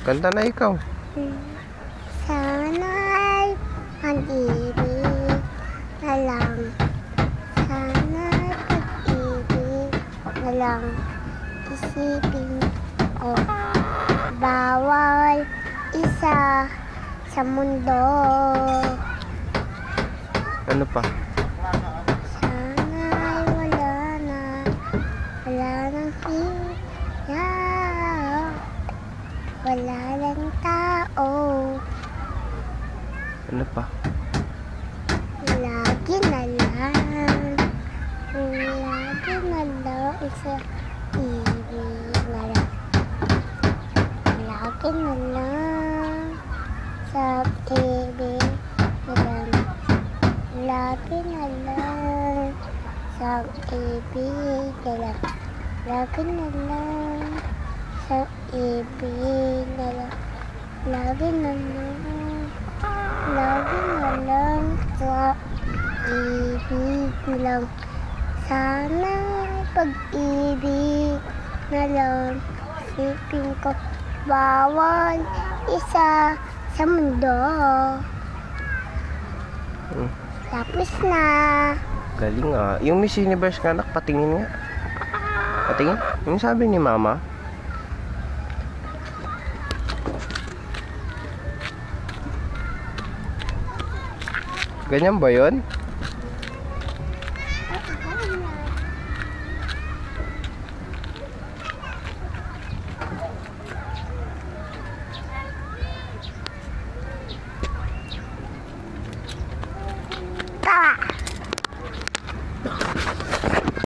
Kanta na ikaw. Sana'y pag-ibig na lang. Sana'y pag-ibig na lang. Isipin ko, bawal isa sa mundo. Ano pa? Sana'y wala nang hirap. Wala lang tao. Ano pa? Lagi na lang. Lagi na lang sa ibig na lang. Lagi na lang sa ibig na lang. Lagi na lang sa ibig na lang. Lagi na lang sa ibig na lang. Lagi na lang. Lagi na lang sa ibig na lang. Sana pag-ibig na lang. Isipin ko, bawal isa sa mundo. Tapos na. Galing ah. Yung Miss Universe nga anak, patingin nga. Patingin? Yung sabi ni Mama. Ganyan ba yun?